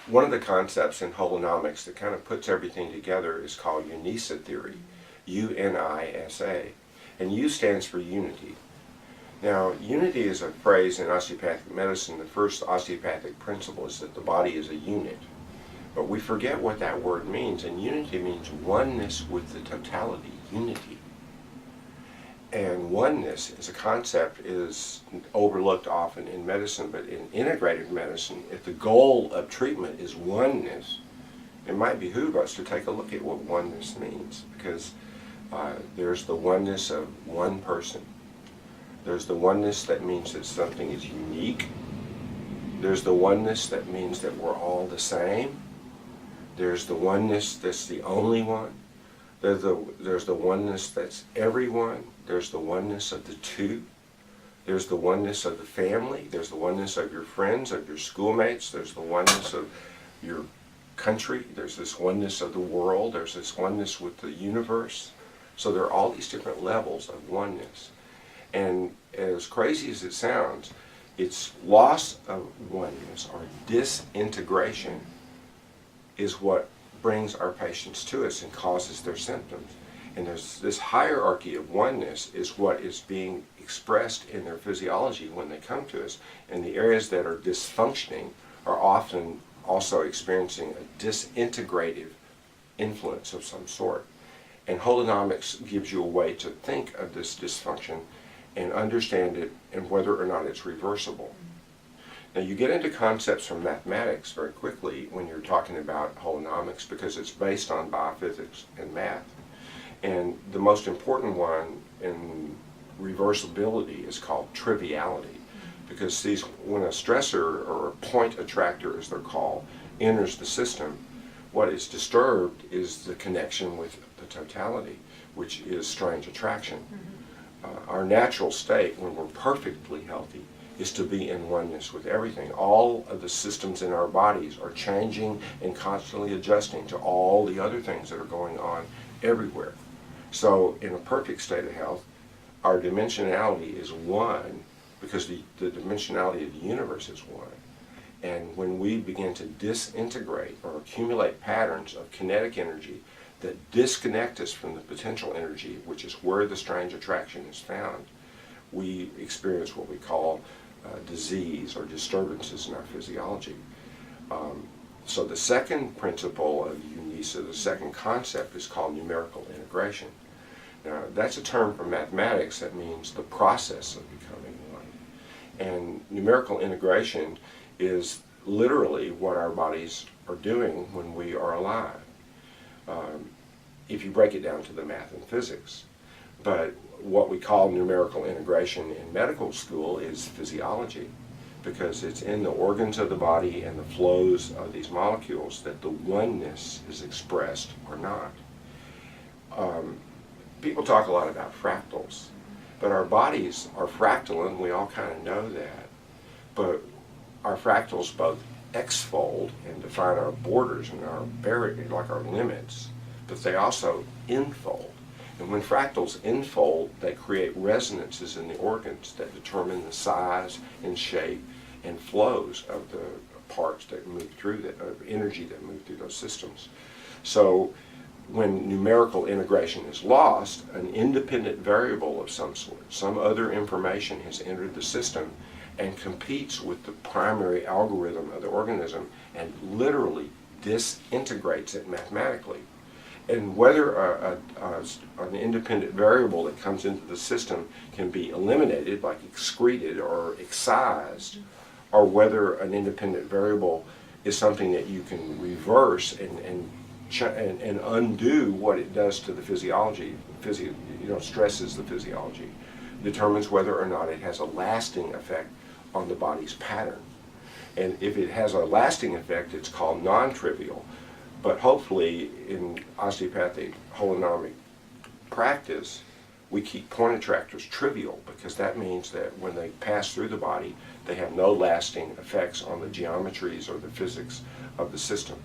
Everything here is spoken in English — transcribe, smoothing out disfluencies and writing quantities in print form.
one of the concepts in holonomics that kind of puts everything together is called UNISA theory, U-N-I-S-A. And U stands for unity. Now, unity is a phrase in osteopathic medicine. The first osteopathic principle is that the body is a unit. But we forget what that word means, and unity means oneness with the totality, unity. And oneness as a concept is overlooked often in medicine, but in integrative medicine, if the goal of treatment is oneness, it might behoove us to take a look at what oneness means, because there's the oneness of one person. There's the oneness that means that something is unique. There's the oneness that means that we're all the same. There's the oneness that's the only one. There's the oneness that's everyone. There's the oneness of the two. There's the oneness of the family. There's the oneness of your friends, of your schoolmates. There's the oneness of your country. There's this oneness of the world. There's this oneness with the universe. So there are all these different levels of oneness. And as crazy as it sounds, it's loss of oneness or disintegration is what brings our patients to us and causes their symptoms. And there's this hierarchy of oneness is what is being expressed in their physiology when they come to us. And the areas that are dysfunctioning are often also experiencing a disintegrative influence of some sort. And holonomics gives you a way to think of this dysfunction and understand it and whether or not it's reversible. Now you get into concepts from mathematics very quickly when you're talking about holonomics because it's based on biophysics and math. And the most important one in reversibility is called triviality, because when a stressor or a point attractor, as they're called, enters the system, what is disturbed is the connection with the totality, which is strange attraction. Our natural state, when we're perfectly healthy, is to be in oneness with everything. All of the systems in our bodies are changing and constantly adjusting to all the other things that are going on everywhere. So in a perfect state of health, our dimensionality is one because the dimensionality of the universe is one. And when we begin to disintegrate or accumulate patterns of kinetic energy that disconnect us from the potential energy, which is where the strange attraction is found, we experience what we call disease or disturbances in our physiology. So the second principle of UNISA, the second concept, is called numerical integration. Now that's a term from mathematics that means the process of becoming one. And numerical integration is literally what our bodies are doing when we are alive, if you break it down to the math and physics. But what we call numerical integration in medical school is physiology, because it's in the organs of the body and the flows of these molecules that the oneness is expressed or not. People talk a lot about fractals, but our bodies are fractal, and we all kind of know that. But our fractals both exfold and define our borders and our barriers, like our limits, but they also infold. And when fractals infold, they create resonances in the organs that determine the size and shape and flows of the parts that move through that, of energy that move through those systems. So when numerical integration is lost, an independent variable of some sort, some other information has entered the system and competes with the primary algorithm of the organism and literally disintegrates it mathematically. And whether an independent variable that comes into the system can be eliminated, like excreted or excised, or whether an independent variable is something that you can reverse and undo what it does to the physiology, stresses the physiology, determines whether or not it has a lasting effect on the body's pattern. And if it has a lasting effect, it's called non-trivial. But hopefully in osteopathic holonomic practice, we keep point attractors trivial, because that means that when they pass through the body, they have no lasting effects on the geometries or the physics of the system.